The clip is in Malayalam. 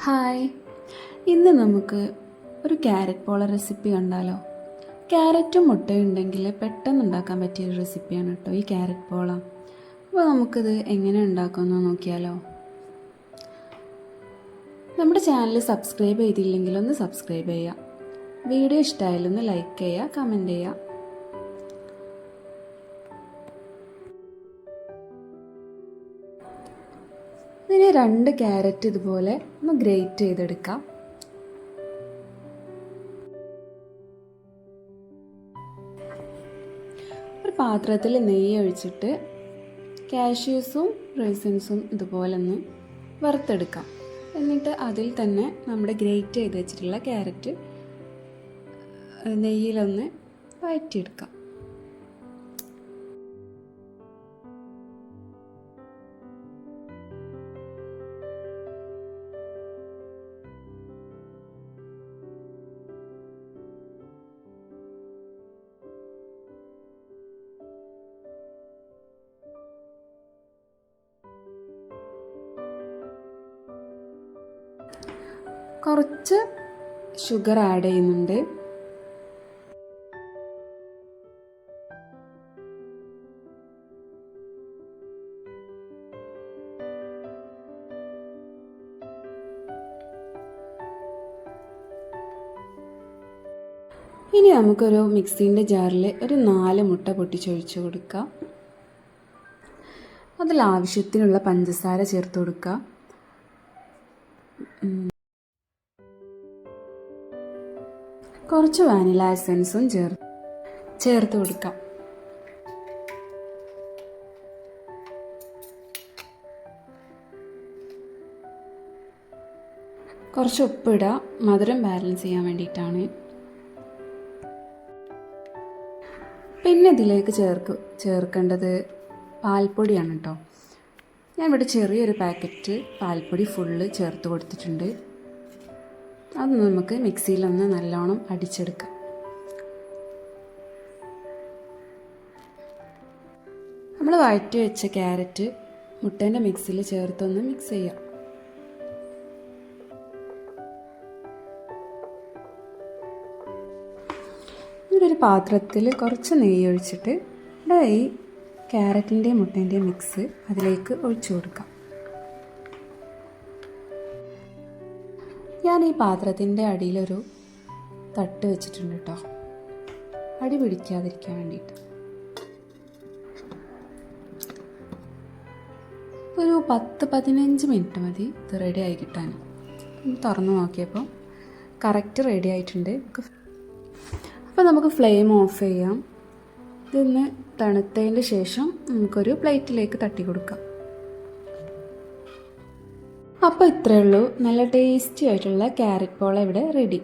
ഹായ്, ഇന്ന് നമുക്ക് ഒരു ക്യാരറ്റ് പോള റെസിപ്പി കണ്ടാലോ? ക്യാരറ്റും മുട്ടയും ഉണ്ടെങ്കിൽ പെട്ടെന്ന് ഉണ്ടാക്കാൻ പറ്റിയൊരു റെസിപ്പിയാണ് കേട്ടോ ഈ ക്യാരറ്റ് പോള. അപ്പോൾ നമുക്കിത് എങ്ങനെ ഉണ്ടാക്കുമെന്ന് നോക്കിയാലോ? നമ്മുടെ ചാനൽ സബ്സ്ക്രൈബ് ചെയ്തില്ലെങ്കിൽ ഒന്ന് സബ്സ്ക്രൈബ് ചെയ്യുക. വീഡിയോ ഇഷ്ടമായാലും ഒന്ന് ലൈക്ക് ചെയ്യുക, കമൻറ്റ് ചെയ്യുക. ഇതിന് 2 ക്യാരറ്റ് ഇതുപോലെ ഒന്ന് ഗ്രേറ്റ് ചെയ്തെടുക്കാം. ഒരു പാത്രത്തിൽ നെയ്യ് ഒഴിച്ചിട്ട് കാഷ്യൂസും റൈസിൻസും ഇതുപോലെ ഒന്ന് വറുത്തെടുക്കാം. എന്നിട്ട് അതിൽ തന്നെ നമ്മുടെ ഗ്രേറ്റ് ചെയ്ത് വെച്ചിട്ടുള്ള ക്യാരറ്റ് നെയ്യിലൊന്ന് വഴറ്റിയെടുക്കാം. കുറച്ച് ഷുഗർ ആഡ് ചെയ്യുന്നുണ്ട്. ഇനി നമുക്കൊരു മിക്സിൻ്റെ ജാറിൽ ഒരു 4 മുട്ട പൊട്ടിച്ചൊഴിച്ച് കൊടുക്കാം. അതിൽ ആവശ്യത്തിനുള്ള പഞ്ചസാര ചേർത്ത് കൊടുക്കുക. കുറച്ച് വാനില എസൻസും ചേർത്ത് കൊടുക്കാം. കുറച്ച് ഉപ്പിടുക, മധുരം ബാലൻസ് ചെയ്യാൻ വേണ്ടിയിട്ടാണ്. പിന്നെ ഇതിലേക്ക് ചേർക്കേണ്ടത് പാൽപ്പൊടിയാണ് കേട്ടോ. ഞാൻ ഇവിടെ ചെറിയൊരു പാക്കറ്റ് പാൽപ്പൊടി ഫുള്ള് ചേർത്ത് കൊടുത്തിട്ടുണ്ട്. അത് നമുക്ക് മിക്സിയിലൊന്ന് നല്ലോണം അടിച്ചെടുക്കാം. നമ്മൾ വഴറ്റി വെച്ച ക്യാരറ്റ് മുട്ടേൻ്റെ മിക്സിയിൽ ചേർത്തൊന്ന് മിക്സ് ചെയ്യാം. ഇവിടെ ഒരു പാത്രത്തിൽ കുറച്ച് നെയ്യ് ഒഴിച്ചിട്ട് ഈ ക്യാരറ്റിൻ്റെയും മുട്ടേൻ്റെയും മിക്സ് അതിലേക്ക് ഒഴിച്ചു കൊടുക്കാം. ഞാൻ ഈ പാത്രത്തിൻ്റെ അടിയിലൊരു തട്ട് വെച്ചിട്ടുണ്ട് കേട്ടോ, അടി പിടിക്കാതിരിക്കാൻ വേണ്ടിയിട്ട്. ഒരു 10-15 മിനിറ്റ് മതി ഇത് റെഡി ആയി കിട്ടാൻ. തുറന്ന് നോക്കിയപ്പോൾ കറക്റ്റ് റെഡി ആയിട്ടുണ്ട്. അപ്പോൾ നമുക്ക് ഫ്ലെയിം ഓഫ് ചെയ്യാം. ഇതൊന്ന് തണുത്തതിന് ശേഷം നമുക്കൊരു പ്ലേറ്റിലേക്ക് തട്ടി കൊടുക്കാം. അപ്പോൾ ഇത്രയേ ഉള്ളൂ, നല്ല ടേസ്റ്റി ആയിട്ടുള്ള ക്യാരറ്റ് പോള ഇവിടെ റെഡി.